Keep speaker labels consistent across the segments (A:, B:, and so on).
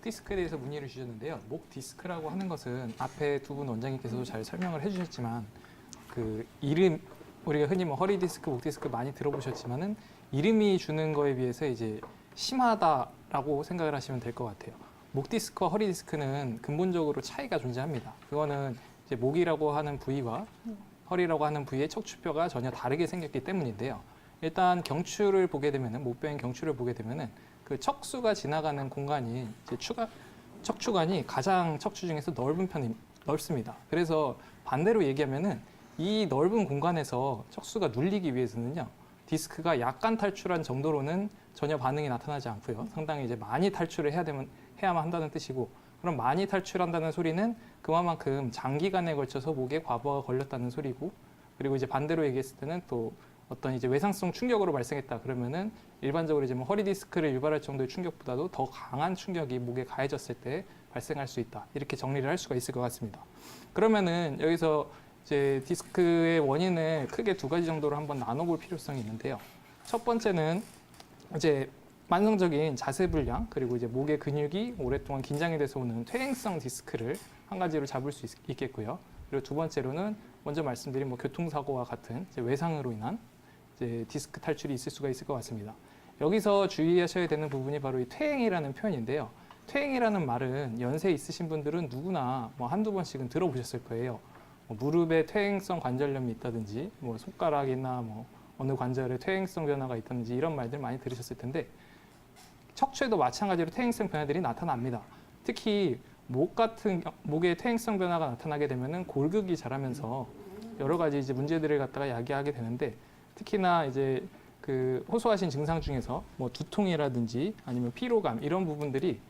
A: 디스크에 대해서 문의를 주셨는데요. 목 디스크라고 하는 것은 앞에 두 분 원장님께서도 잘 설명을 해주셨지만 그 이름 우리가 흔히 뭐 허리 디스크, 목 디스크 많이 들어보셨지만은 이름이 주는 거에 비해서 이제 심하다라고 생각을 하시면 될 것 같아요. 목 디스크와 허리 디스크는 근본적으로 차이가 존재합니다. 그거는 이제 목이라고 하는 부위와 허리라고 하는 부위의 척추뼈가 전혀 다르게 생겼기 때문인데요. 일단 경추를 보게 되면은 목뼈인 경추를 보게 되면은 그 척수가 지나가는 공간이 이제 척추관이 가장 척추 중에서 넓은 편이 넓습니다. 그래서 반대로 얘기하면은 이 넓은 공간에서 척수가 눌리기 위해서는요. 디스크가 약간 탈출한 정도로는 전혀 반응이 나타나지 않고요. 상당히 이제 많이 탈출을 해야만 한다는 뜻이고, 그럼 많이 탈출한다는 소리는 그만큼 장기간에 걸쳐서 목에 과부하가 걸렸다는 소리고, 그리고 이제 반대로 얘기했을 때는 또 어떤 이제 외상성 충격으로 발생했다 그러면은 일반적으로 이제 뭐 허리 디스크를 유발할 정도의 충격보다도 더 강한 충격이 목에 가해졌을 때 발생할 수 있다. 이렇게 정리를 할 수가 있을 것 같습니다. 그러면은 여기서 이제 디스크의 원인을 크게 두 가지 정도로 한번 나눠볼 필요성이 있는데요. 첫 번째는 이제 만성적인 자세 불량, 그리고 이제 목의 근육이 오랫동안 긴장이 돼서 오는 퇴행성 디스크를 한 가지로 잡을 수 있겠고요. 그리고 두 번째로는 먼저 말씀드린 뭐 교통사고와 같은 이제 외상으로 인한 이제 디스크 탈출이 있을 수가 있을 것 같습니다. 여기서 주의하셔야 되는 부분이 바로 이 퇴행이라는 표현인데요. 퇴행이라는 말은 연세 있으신 분들은 누구나 뭐 한두 번씩은 들어보셨을 거예요. 뭐 무릎에 퇴행성 관절염이 있다든지, 뭐 손가락이나 뭐 어느 관절에 퇴행성 변화가 있다든지 이런 말들 많이 들으셨을 텐데, 척추에도 마찬가지로 퇴행성 변화들이 나타납니다. 특히 목의 퇴행성 변화가 나타나게 되면은 골극이 자라면서 여러 가지 이제 문제들을 갖다가 야기하게 되는데, 특히나 이제 그 호소하신 증상 중에서 뭐 두통이라든지 아니면 피로감 이런 부분들이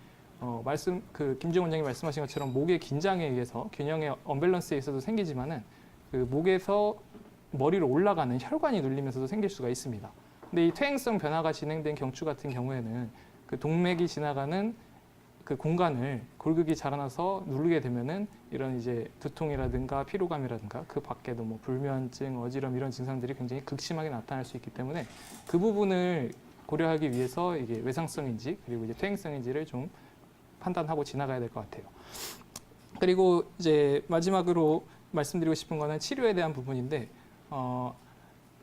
A: 김지영 원장님 말씀하신 것처럼 목의 긴장에 의해서 균형의 언밸런스에 있어서 생기지만은 그 목에서 머리로 올라가는 혈관이 눌리면서도 생길 수가 있습니다. 근데 이 퇴행성 변화가 진행된 경추 같은 경우에는 그 동맥이 지나가는 그 공간을 골극이 자라나서 누르게 되면은 이런 이제 두통이라든가 피로감이라든가 그 밖에도 뭐 불면증, 어지럼 이런 증상들이 굉장히 극심하게 나타날 수 있기 때문에 그 부분을 고려하기 위해서 이게 외상성인지 그리고 이제 퇴행성인지를 좀 판단하고 지나가야 될 것 같아요. 그리고 이제 마지막으로 말씀드리고 싶은 거는 치료에 대한 부분인데,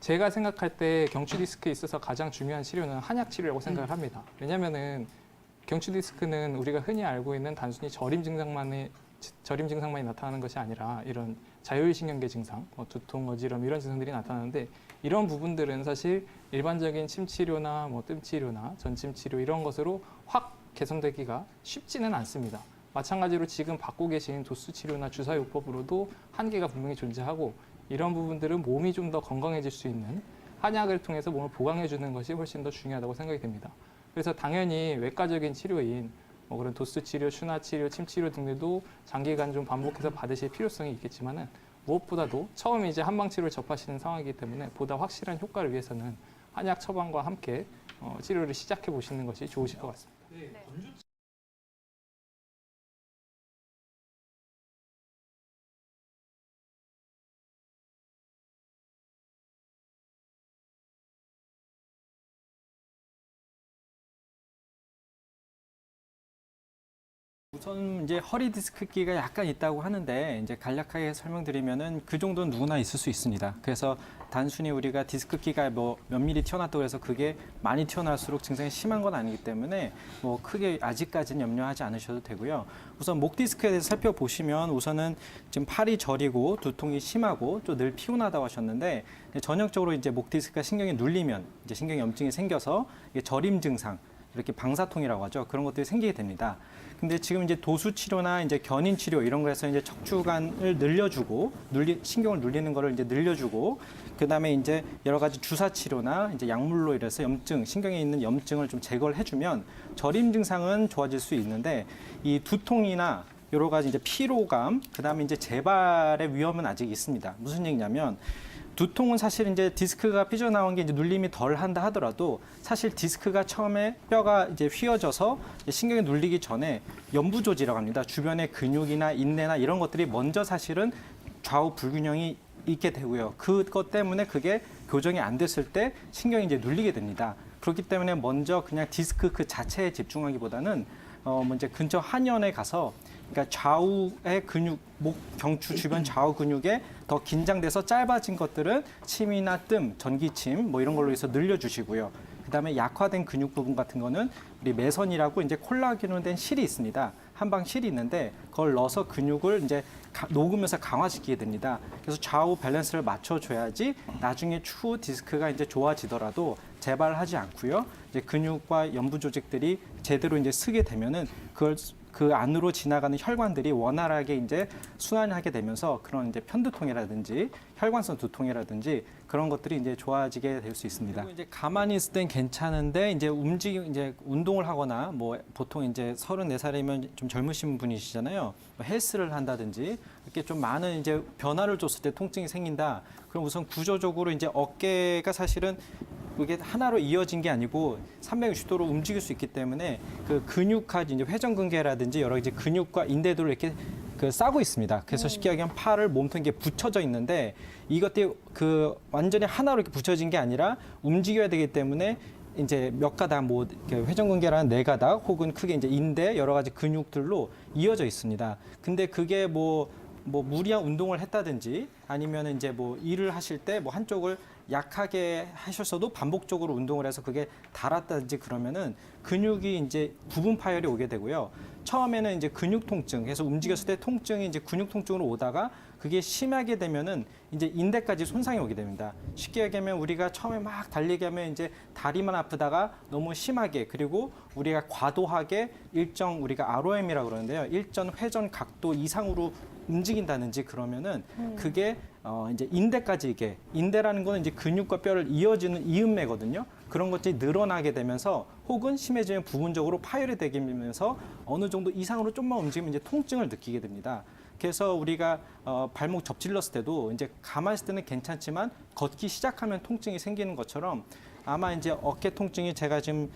A: 제가 생각할 때 경추 디스크에 있어서 가장 중요한 치료는 한약 치료라고 생각을 합니다. 왜냐면은 경추 디스크는 우리가 흔히 알고 있는 단순히 저림 증상만이 나타나는 것이 아니라 이런 자율신경계 증상, 두통, 어지럼 이런 증상들이 나타나는데, 이런 부분들은 사실 일반적인 침 치료나 뭐 뜸 치료나 전침 치료 이런 것으로 확 개선되기가 쉽지는 않습니다. 마찬가지로 지금 받고 계신 도수 치료나 주사요법으로도 한계가 분명히 존재하고, 이런 부분들은 몸이 좀 더 건강해질 수 있는 한약을 통해서 몸을 보강해 주는 것이 훨씬 더 중요하다고 생각이 됩니다. 그래서 당연히 외과적인 치료인 뭐 그런 도수 치료, 추나 치료, 침 치료 등들도 장기간 좀 반복해서 받으실 필요성이 있겠지만은, 무엇보다도 처음에 이제 한방 치료를 접하시는 상황이기 때문에 보다 확실한 효과를 위해서는 한약 처방과 함께 치료를 시작해 보시는 것이 좋으실 것 같습니다.
B: 네. 우선 이제 허리 디스크기가 약간 있다고 하는데, 이제 간략하게 설명드리면은 그 정도는 누구나 있을 수 있습니다. 그래서 단순히 우리가 디스크기가 뭐 몇 미리 튀어났다고 해서 그게 많이 튀어날수록 증상이 심한 건 아니기 때문에 뭐 크게 아직까지는 염려하지 않으셔도 되고요. 우선 목 디스크에 대해서 살펴보시면 우선은 지금 팔이 저리고 두통이 심하고 또 늘 피곤하다고 하셨는데, 전형적으로 이제 목 디스크가 신경이 눌리면 이제 신경 염증이 생겨서 이게 저림 증상, 이렇게 방사통이라고 하죠. 그런 것들이 생기게 됩니다. 근데 지금 이제 도수 치료나 이제 견인 치료 이런 거에서 이제 척추관을 늘려주고 신경을 눌리는 거를 이제 늘려주고, 그다음에 이제 여러 가지 주사 치료나 이제 약물로 이래서 신경에 있는 염증을 좀 제거를 해주면 저림 증상은 좋아질 수 있는데, 이 두통이나 여러 가지 이제 피로감, 그다음에 이제 재발의 위험은 아직 있습니다. 무슨 얘기냐면, 두통은 사실 이제 디스크가 삐져나온 게 이제 눌림이 덜 한다 하더라도, 사실 디스크가 처음에 뼈가 이제 휘어져서 신경이 눌리기 전에 연부조지라고 합니다. 주변의 근육이나 인내나 이런 것들이 먼저 사실은 좌우 불균형이 있게 되고요. 그것 때문에 그게 교정이 안 됐을 때 신경이 이제 눌리게 됩니다. 그렇기 때문에 먼저 그냥 디스크 그 자체에 집중하기보다는 뭐 이제 근처 한의원에 가서 그러니까 좌우의 근육, 목 경추 주변 좌우 근육에 더 긴장돼서 짧아진 것들은 침이나 뜸, 전기침 뭐 이런 걸로 해서 늘려주시고요. 그다음에 약화된 근육 부분 같은 거는 우리 매선이라고 이제 콜라겐으로 된 실이 있습니다. 한방 실이 있는데 그걸 넣어서 근육을 이제 녹으면서 강화시키게 됩니다. 그래서 좌우 밸런스를 맞춰줘야지 나중에 추후 디스크가 이제 좋아지더라도 재발하지 않고요. 이제 근육과 연부 조직들이 제대로 이제 쓰게 되면은 그걸 그 안으로 지나가는 혈관들이 원활하게 이제 순환하게 되면서 그런 이제 편두통이라든지 혈관성 두통이라든지 그런 것들이 이제 좋아지게 될 수 있습니다. 그리고 이제 가만히 있을 땐 괜찮은데 이제 이제 운동을 하거나 뭐 보통 이제 34살이면 좀 젊으신 분이시잖아요. 뭐 헬스를 한다든지 이렇게 좀 많은 이제 변화를 줬을 때 통증이 생긴다. 그럼 우선 구조적으로 이제 어깨가 사실은 그게 하나로 이어진 게 아니고 360도로 움직일 수 있기 때문에 그 근육까지 이제 회전근개라든지 여러 가지 근육과 인대들을 이렇게 그 싸고 있습니다. 그래서 쉽게 얘기하면 팔을 몸통에 이게 붙여져 있는데 이것들이 그 완전히 하나로 이렇게 붙여진 게 아니라 움직여야 되기 때문에 이제 몇 가닥 뭐 회전근개라는 네 가닥 혹은 크게 이제 인대 여러 가지 근육들로 이어져 있습니다. 근데 그게 뭐 무리한 운동을 했다든지 아니면 이제 뭐 일을 하실 때 뭐 한쪽을 약하게 하셨어도 반복적으로 운동을 해서 그게 닳았다든지 그러면은 근육이 이제 부분 파열이 오게 되고요. 처음에는 이제 근육 통증, 그래서 움직였을 때 통증이 이제 근육 통증으로 오다가 그게 심하게 되면은 이제 인대까지 손상이 오게 됩니다. 쉽게 얘기하면 우리가 처음에 막 달리기 하면 이제 다리만 아프다가 너무 심하게 그리고 우리가 과도하게 일정 우리가 ROM이라고 그러는데요. 일정 회전 각도 이상으로 움직인다든지 그러면은 그게 이제 인대까지 이게 인대라는 거는 이제 근육과 뼈를 이어주는 이음매거든요. 그런 것들이 늘어나게 되면서 혹은 심해지면 부분적으로 파열이 되게 되면서 어느 정도 이상으로 좀만 움직이면 이제 통증을 느끼게 됩니다. 그래서 우리가 발목 접질렀을 때도 이제 가만히 있을 때는 괜찮지만 걷기 시작하면 통증이 생기는 것처럼 아마 이제 어깨 통증이 제가 지금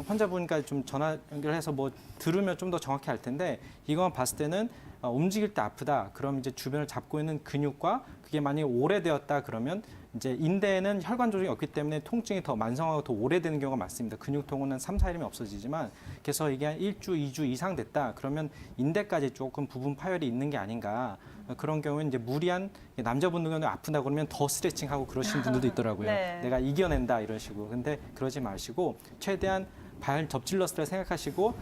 B: 환자분과 좀 전화 연결해서 뭐 들으면 좀 더 정확히 알 텐데 이거 봤을 때는 움직일 때 아프다. 그럼 이제 주변을 잡고 있는 근육과 그게 만약에 오래되었다 그러면 이제 인대에는 혈관 조직이 없기 때문에 통증이 더 만성하고 더 오래되는 경우가 많습니다. 근육통은 한 3, 4일이면 없어지지만 그래서 이게 한 1주, 2주 이상 됐다. 그러면 인대까지 조금 부분 파열이 있는 게 아닌가. 그런 경우는 이제 무리한 남자분들은 아프다 그러면 더 스트레칭하고 그러시는 분들도 있더라고요.
C: 네.
B: 내가 이겨낸다 이런 식으로. 근데 그러지 마시고 최대한 발 접질렀을 때 생각하시고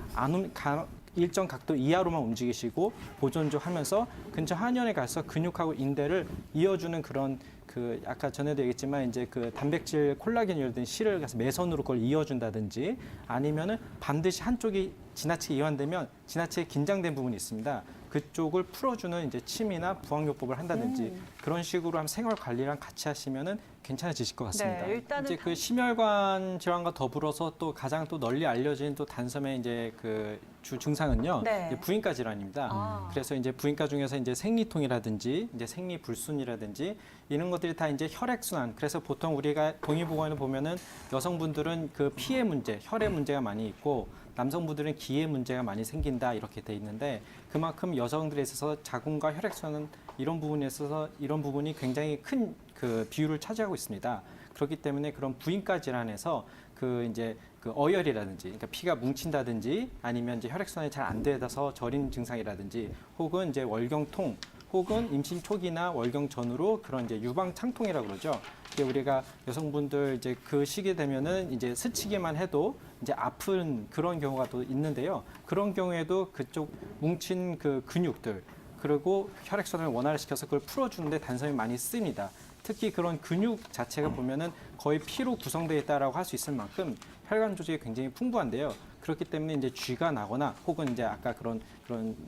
B: 일정 각도 이하로만 움직이시고 보존 좀 하면서 근처 한의원에 가서 근육하고 인대를 이어주는 그런 그 아까 전에도 얘기했지만 이제 그 단백질 콜라겐이 든 실을 가서 매선으로 그걸 이어준다든지 아니면은 반드시 한쪽이 지나치게 이완되면 지나치게 긴장된 부분이 있습니다. 그쪽을 풀어주는 이제 침이나 부항요법을 한다든지 그런 식으로 한 생활 관리랑 같이 하시면은 괜찮아지실 것 같습니다.
C: 네, 일단은
B: 이제 그 심혈관 질환과 더불어서 또 가장 또 널리 알려진 또 단섬의 이제 그 주 증상은요.
C: 네.
B: 이제 부인과 질환입니다.
C: 아.
B: 그래서 이제 부인과 중에서 이제 생리통이라든지 이제 생리불순이라든지 이런 것들이 다 이제 혈액순환. 그래서 보통 우리가 동의보건을 보면은 여성분들은 그 피의 문제, 혈의 문제가 많이 있고 남성분들은 기의 문제가 많이 생긴다 이렇게 돼 있는데 그만큼 여성들에 있어서 자궁과 혈액순환 이런 부분에 있어서 이런 부분이 굉장히 큰 그 비율을 차지하고 있습니다. 그렇기 때문에 그런 부인과 질환에서 그 이제 그 어혈이라든지 그러니까 피가 뭉친다든지 아니면 이제 혈액순환이 잘 안 돼서 저린 증상이라든지 혹은 이제 월경통 혹은 임신 초기나 월경 전후로 그런 이제 유방 창통이라고 그러죠. 이게 우리가 여성분들 이제 그 시기 되면은 이제 스치기만 해도 이제 아픈 그런 경우가 또 있는데요. 그런 경우에도 그쪽 뭉친 그 근육들 그리고 혈액순환을 원활시켜서 그걸 풀어주는데 단섬이 많이 쓰입니다. 특히 그런 근육 자체가 보면은 거의 피로 구성되어 있다라고 할 수 있을 만큼 혈관 조직이 굉장히 풍부한데요. 그렇기 때문에 이제 쥐가 나거나 혹은 이제 아까 그런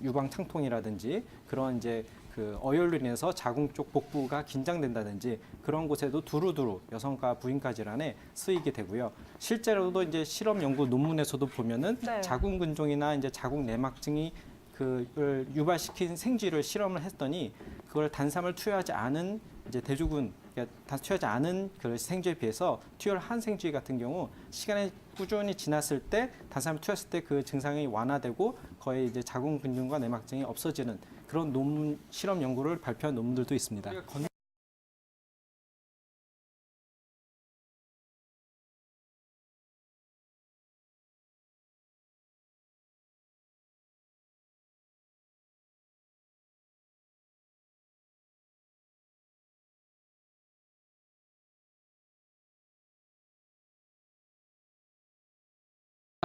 B: 유방 창통이라든지 그런 이제 그 어혈로 인해서 자궁 쪽 복부가 긴장된다든지 그런 곳에도 두루두루 여성과 부인과 질환에 쓰이게 되고요. 실제로도 이제 실험 연구 논문에서도 보면은
C: 네.
B: 자궁 근종이나 이제 자궁 내막증이 그걸 유발시킨 생쥐를 실험을 했더니 그걸 단삼을 투여하지 않은 이제 대주군 그러니까 투여하지 않은 그 생쥐에 비해서 투여한 생쥐 같은 경우 시간이 꾸준히 지났을 때 단삼을 투여했을 때 그 증상이 완화되고 거의 이제 자궁 근종과 내막증이 없어지는 그런 논문 실험 연구를 발표한 논문들도 있습니다.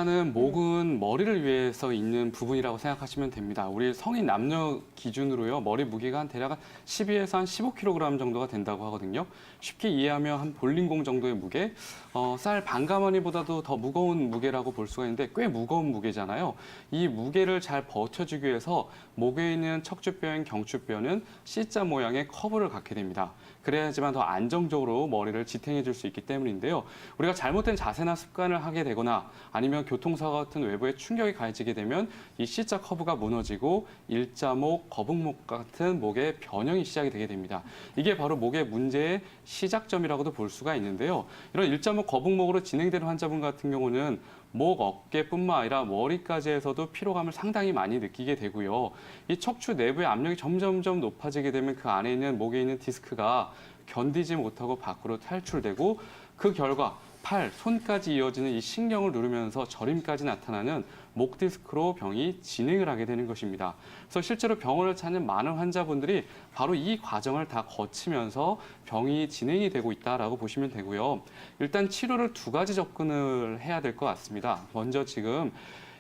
C: 일단은 목은 머리를 위해서 있는 부분이라고 생각하시면 됩니다. 우리 성인 남녀 기준으로요, 머리 무게가 한 대략 12에서 한 15kg 정도가 된다고 하거든요. 쉽게 이해하면 한 볼링공 정도의 무게, 쌀 반가마니보다도 더 무거운 무게라고 볼 수가 있는데 꽤 무거운 무게잖아요. 이 무게를 잘 버텨주기 위해서 목에 있는 척추뼈인 경추뼈는 C자 모양의 커브를 갖게 됩니다. 그래야지만 더 안정적으로 머리를 지탱해 줄 수 있기 때문인데요. 우리가 잘못된 자세나 습관을 하게 되거나 아니면 교통사고 같은 외부의 충격이 가해지게 되면 이 C자 커브가 무너지고 일자목, 거북목 같은 목의 변형이 시작이 되게 됩니다. 이게 바로 목의 문제의 시작점이라고도 볼 수가 있는데요. 이런 일자목, 거북목으로 진행되는 환자분 같은 경우는 목, 어깨뿐만 아니라 머리까지에서도 피로감을 상당히 많이 느끼게 되고요. 이 척추 내부의 압력이 점점점 높아지게 되면 그 안에 있는 목에 있는 디스크가 견디지 못하고 밖으로 탈출되고 그 결과 팔, 손까지 이어지는 이 신경을 누르면서 저림까지 나타나는 목 디스크로 병이 진행을 하게 되는 것입니다. 그래서 실제로 병원을 찾는 많은 환자분들이 바로 이 과정을 다 거치면서 병이 진행이 되고 있다라고 보시면 되고요. 일단 치료를 두 가지 접근을 해야 될 것 같습니다. 먼저 지금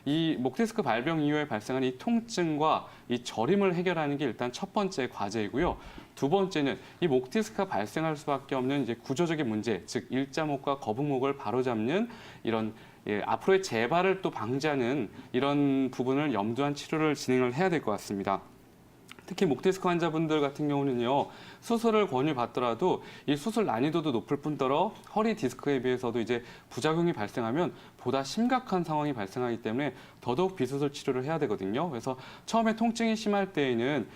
C: 이 목디스크 발병 이후에 발생한 이 통증과 이 저림을 해결하는 게 일단 첫 번째 과제이고요. 두 번째는 이 목디스크가 발생할 수밖에 없는 이제 구조적인 문제, 즉 일자목과 거북목을 바로잡는 이런 앞으로의 재발을 또 방지하는 이런 부분을 염두한 치료를 진행을 해야 될 것 같습니다. 특히 목디스크 환자분들 같은 경우는요, 수술을 권유받더라도 이 수술 난이도도 높을 뿐더러 허리 디스크에 비해서도 이제 부작용이 발생하면 보다 심각한 상황이 발생하기 때문에 더더욱 비수술 치료를 해야 되거든요. 그래서 처음에 통증이 심할 때에는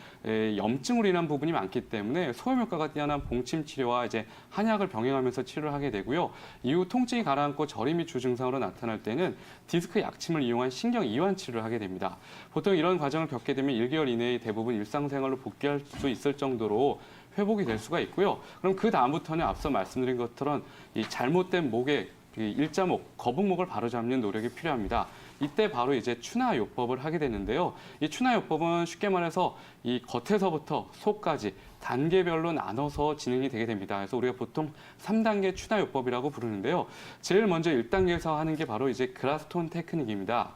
C: 염증으로 인한 부분이 많기 때문에 소염 효과가 뛰어난 봉침 치료와 이제 한약을 병행하면서 치료를 하게 되고요. 이후 통증이 가라앉고 저림이 주증상으로 나타날 때는 디스크 약침을 이용한 신경 이완 치료를 하게 됩니다. 보통 이런 과정을 겪게 되면 1개월 이내에 대부분 일상생활로 복귀할 수 있을 정도로 회복이 될 수가 있고요. 그럼 그 다음부터는 앞서 말씀드린 것처럼 이 잘못된 목의 일자목, 거북목을 바로잡는 노력이 필요합니다. 이때 바로 이제 추나요법을 하게 되는데요. 이 추나요법은 쉽게 말해서 이 겉에서부터 속까지 단계별로 나눠서 진행이 되게 됩니다. 그래서 우리가 보통 3단계 추나요법이라고 부르는데요. 제일 먼저 1단계에서 하는 게 바로 이제 그라스톤 테크닉입니다.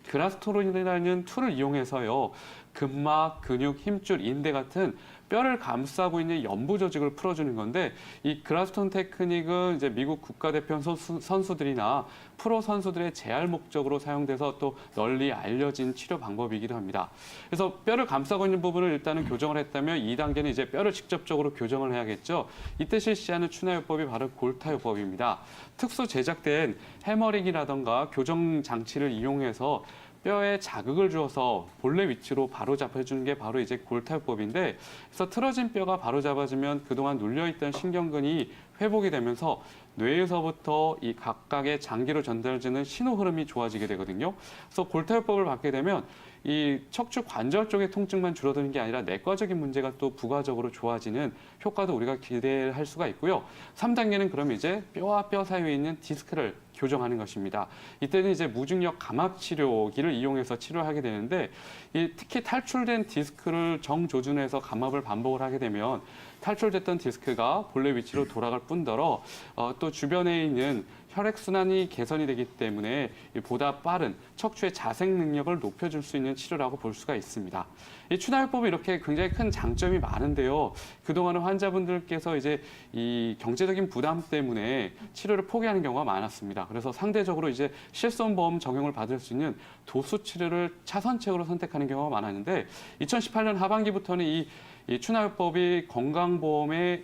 C: 그라스톤이라는 툴을 이용해서요, 근막, 근육, 힘줄, 인대 같은 뼈를 감싸고 있는 연부 조직을 풀어주는 건데, 이 그라스톤 테크닉은 이제 미국 국가대표 선수들이나 프로 선수들의 재활 목적으로 사용돼서 또 널리 알려진 치료 방법이기도 합니다. 그래서 뼈를 감싸고 있는 부분을 일단은 교정을 했다면 2단계는 이제 뼈를 직접적으로 교정을 해야겠죠. 이때 실시하는 추나요법이 바로 골타요법입니다. 특수 제작된 해머링이라던가 교정 장치를 이용해서 뼈에 자극을 주어서 본래 위치로 바로 잡아주는 게 바로 이제 골타요법인데, 그래서 틀어진 뼈가 바로 잡아지면 그동안 눌려있던 신경근이 회복이 되면서 뇌에서부터 이 각각의 장기로 전달되는 신호 흐름이 좋아지게 되거든요. 그래서 골타요법을 받게 되면 이 척추 관절 쪽의 통증만 줄어드는 게 아니라 내과적인 문제가 또 부가적으로 좋아지는 효과도 우리가 기대할 수가 있고요. 3단계는 그럼 이제 뼈와 뼈 사이에 있는 디스크를 교정하는 것입니다. 이때는 이제 무중력 감압 치료기를 이용해서 치료하게 되는데, 특히 탈출된 디스크를 정조준해서 감압을 반복을 하게 되면 탈출됐던 디스크가 본래 위치로 돌아갈 뿐더러 또 주변에 있는 혈액순환이 개선이 되기 때문에 보다 빠른 척추의 자생 능력을 높여줄 수 있는 치료라고 볼 수가 있습니다. 이 추나요법이 이렇게 굉장히 큰 장점이 많은데요. 그동안은 환자분들께서 이제 이 경제적인 부담 때문에 치료를 포기하는 경우가 많았습니다. 그래서 상대적으로 이제 실손보험 적용을 받을 수 있는 도수 치료를 차선책으로 선택하는 경우가 많았는데, 2018년 하반기부터는 이 추나요법이 건강보험에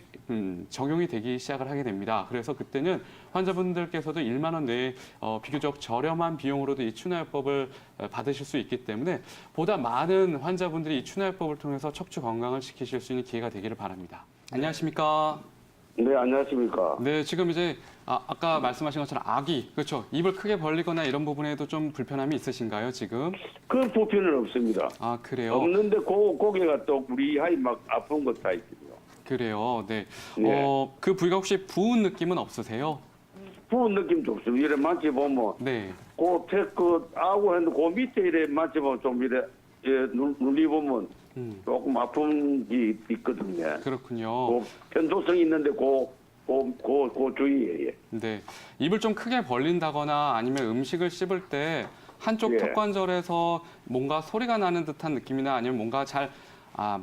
C: 적용이 되기 시작을 하게 됩니다. 그래서 그때는 환자분들께서도 1만 원 내에 비교적 저렴한 비용으로도 이 추나요법을 받으실 수 있기 때문에 보다 많은 환자분들이 이 추나요법을 통해서 척추 건강을 지키실 수 있는 기회가 되기를 바랍니다. 안녕하십니까?
D: 네, 안녕하십니까.
C: 네, 지금 이제 아까 말씀하신 것처럼 아기, 그렇죠? 입을 크게 벌리거나 이런 부분에도 좀 불편함이 있으신가요, 지금?
D: 그 불편은 없습니다.
C: 아, 그래요?
D: 없는데 고개가 또 우리 아이 막 아픈 것 다 있거든요.
C: 그래요, 네.
D: 네.
C: 그 부위가 혹시 부은 느낌은 없으세요?
D: 부은 느낌 좋습니다. 이래 만져보면,
C: 네.
D: 아고 했는데 그 밑에 이래 만져보면 좀 이래, 눌리보면 조금 아픈 게 있거든요.
C: 그렇군요.
D: 그 편도성이 있는데 그 그 주의에.
C: 네, 입을 좀 크게 벌린다거나 아니면 음식을 씹을 때 한쪽
D: 예.
C: 턱관절에서 뭔가 소리가 나는 듯한 느낌이나 아니면 뭔가 잘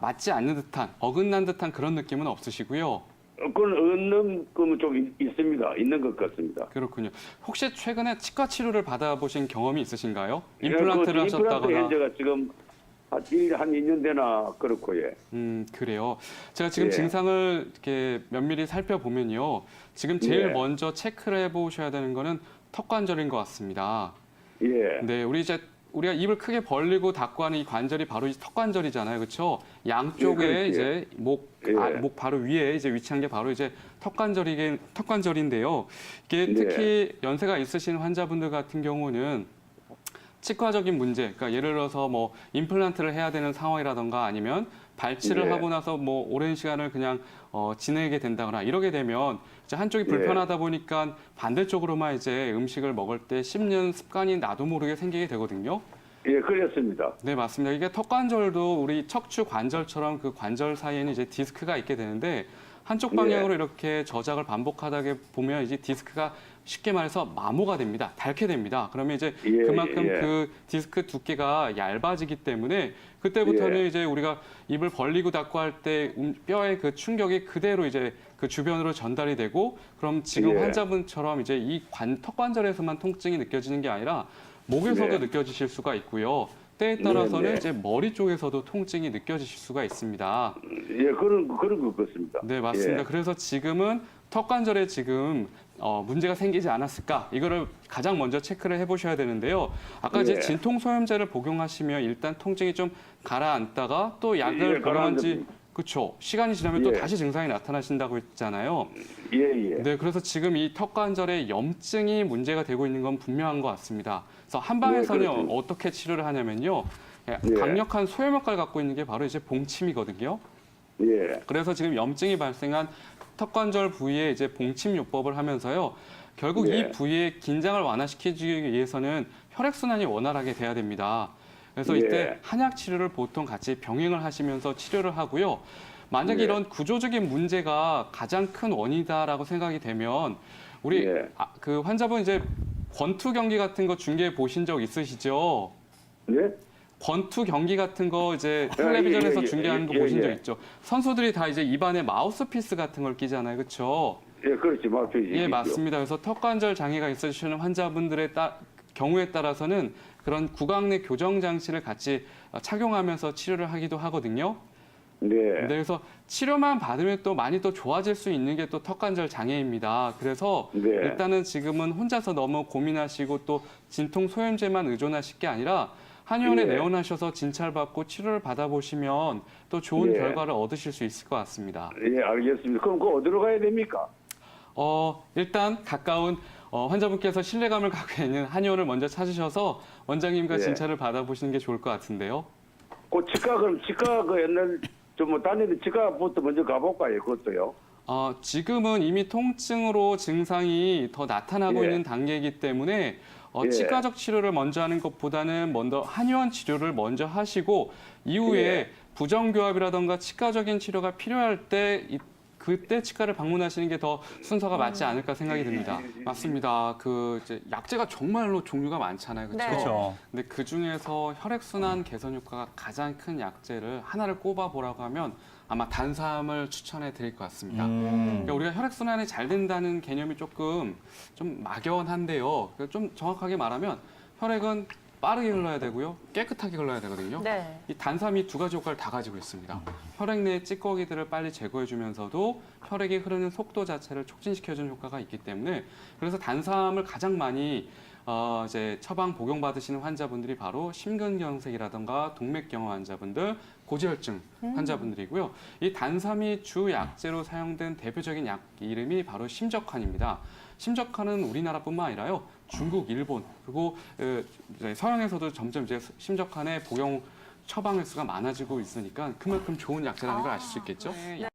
C: 맞지 않는 듯한 어긋난 듯한 그런 느낌은 없으시고요.
D: 그건 얻는 거는 좀 있습니다. 있는 것 같습니다.
C: 그렇군요. 혹시 최근에 치과 치료를 받아보신 경험이 있으신가요?
D: 예,
C: 임플란트를
D: 임플란트
C: 하셨다거나.
D: 현재가 지금 한 2년 되나 그렇고 예.
C: 그래요. 제가 지금
D: 예.
C: 증상을 이렇게 면밀히 살펴보면요. 지금 제일
D: 예.
C: 먼저 체크를 해보셔야 되는 거는 턱관절인 것 같습니다.
D: 예.
C: 네, 우리가 입을 크게 벌리고 닫고 하는 이 관절이 바로 이 턱관절이잖아요, 그렇죠? 양쪽에
D: 예, 그렇지.
C: 이제 목 바로 위에 이제 위치한 게 바로 이제 턱관절인데요. 이게
D: 네.
C: 특히 연세가 있으신 환자분들 같은 경우는 치과적인 문제, 그러니까 예를 들어서 뭐 임플란트를 해야 되는 상황이라던가 아니면 발치를
D: 네.
C: 하고 나서 뭐 오랜 시간을 그냥 지내게 된다거나 이러게 되면 이제 한쪽이
D: 네.
C: 불편하다 보니까 반대쪽으로만 이제 음식을 먹을 때 씹는 습관이 나도 모르게 생기게 되거든요.
D: 예, 그렇습니다.
C: 네, 맞습니다. 이게 턱관절도 우리 척추 관절처럼 그 관절 사이에는 이제 디스크가 있게 되는데 한쪽 방향으로 이렇게 저작을 반복하다 보면 이제 디스크가 쉽게 말해서 마모가 됩니다. 닳게 됩니다. 그러면 이제
D: 예,
C: 그만큼
D: 예.
C: 그 디스크 두께가 얇아지기 때문에 그때부터는
D: 예.
C: 이제 우리가 입을 벌리고 닫고 할 때 뼈의 그 충격이 그대로 이제 그 주변으로 전달이 되고 그럼 지금
D: 예.
C: 환자분처럼 이제 이 턱관절에서만 통증이 느껴지는 게 아니라 목에서도
D: 네.
C: 느껴지실 수가 있고요. 때에 따라서는
D: 네, 네.
C: 이제 머리 쪽에서도 통증이 느껴지실 수가 있습니다.
D: 예, 그런 것 같습니다.
C: 네, 맞습니다.
D: 예.
C: 그래서 지금은 턱관절에 지금 문제가 생기지 않았을까? 이거를 가장 먼저 체크를 해보셔야 되는데요. 아까 이제
D: 예.
C: 진통소염제를 복용하시면 일단 통증이 좀 가라앉다가 또 약을
D: 예,
C: 복용한 지
D: 가라앉습니다.
C: 그렇죠. 시간이 지나면 또
D: 예.
C: 다시 증상이 나타나신다고 했잖아요.
D: 예, 예.
C: 네, 그래서 지금 이 턱관절에 염증이 문제가 되고 있는 건 분명한 것 같습니다. 그래서 한방에서는
D: 네, 그렇습니다.
C: 어떻게 치료를 하냐면요.
D: 예.
C: 강력한 소염 효과를 갖고 있는 게 바로 이제 봉침이거든요.
D: 예.
C: 그래서 지금 염증이 발생한 턱관절 부위에 이제 봉침요법을 하면서요. 결국
D: 네.
C: 이 부위의 긴장을 완화시키기 위해서는 혈액순환이 원활하게 돼야 됩니다. 그래서
D: 네.
C: 이때 한약 치료를 보통 같이 병행을 하시면서 치료를 하고요. 만약에
D: 네.
C: 이런 구조적인 문제가 가장 큰 원인이다라고 생각이 되면 우리
D: 네.
C: 그 환자분 이제 권투 경기 같은 거 중계해 보신 적 있으시죠?
D: 네?
C: 권투 경기 같은 거 이제 텔레비전에서
D: 예, 예,
C: 중계하는 거
D: 예,
C: 보신 적
D: 예.
C: 있죠? 선수들이 다 이제 입안에 마우스피스 같은 걸 끼잖아요, 그렇죠?
D: 예, 그렇지. 맞죠.
C: 예, 맞습니다. 그래서 턱관절 장애가 있으시는 환자분들의 경우에 따라서는 그런 구강 내 교정 장치를 같이 착용하면서 치료를 하기도 하거든요.
D: 네.
C: 네, 그래서 치료만 받으면 또 많이 또 좋아질 수 있는 게 또 턱관절 장애입니다. 그래서
D: 네.
C: 일단은 지금은 혼자서 너무 고민하시고 또 진통 소염제만 의존하실 게 아니라 한의원에
D: 네.
C: 내원하셔서 진찰받고 치료를 받아보시면 또 좋은
D: 네.
C: 결과를 얻으실 수 있을 것 같습니다.
D: 예, 알겠습니다. 그럼 그 어디로 가야 됩니까?
C: 일단 가까운 환자분께서 신뢰감을 갖고 있는 한의원을 먼저 찾으셔서 원장님과
D: 네.
C: 진찰을 받아보시는 게 좋을 것 같은데요.
D: 그 치과 그 옛날 좀 뭐 다니는 치과부터 먼저 가볼까요? 그것도요.
C: 지금은 이미 통증으로 증상이 더 나타나고
D: 예.
C: 있는 단계이기 때문에
D: 예.
C: 치과적 치료를 먼저 하는 것보다는 먼저 한의원 치료를 먼저 하시고 이후에
D: 예.
C: 부정교합이라던가 치과적인 치료가 필요할 때 그때 치과를 방문하시는 게 더 순서가 맞지 않을까 생각이 듭니다. 맞습니다. 그 이제 약제가 정말로 종류가 많잖아요, 그렇죠?
E: 네.
B: 그렇죠.
C: 근데 그 중에서 혈액순환 개선 효과가 가장 큰 약제를 하나를 꼽아보라고 하면 아마 단삼을 추천해 드릴 것 같습니다. 그러니까 우리가 혈액순환이 잘 된다는 개념이 조금 좀 막연한데요. 좀 정확하게 말하면 혈액은 빠르게 흘러야 되고요. 깨끗하게 흘러야 되거든요.
E: 네.
C: 이 단삼이 두 가지 효과를 다 가지고 있습니다. 혈액 내 찌꺼기들을 빨리 제거해주면서도 혈액이 흐르는 속도 자체를 촉진시켜주는 효과가 있기 때문에 그래서 단삼을 가장 많이 이제 처방 복용받으시는 환자분들이 바로 심근경색이라든가 동맥경화 환자분들, 고지혈증 환자분들이고요. 이 단삼이 주 약제로 사용된 대표적인 약 이름이 바로 심적환입니다. 심적환은 우리나라뿐만 아니라요. 중국, 일본 그리고 이제 서양에서도 점점 이제 심적환의 복용 처방 횟수가 많아지고 있으니까 그만큼 좋은 약제라는 걸 아실 수 있겠죠.
E: 네.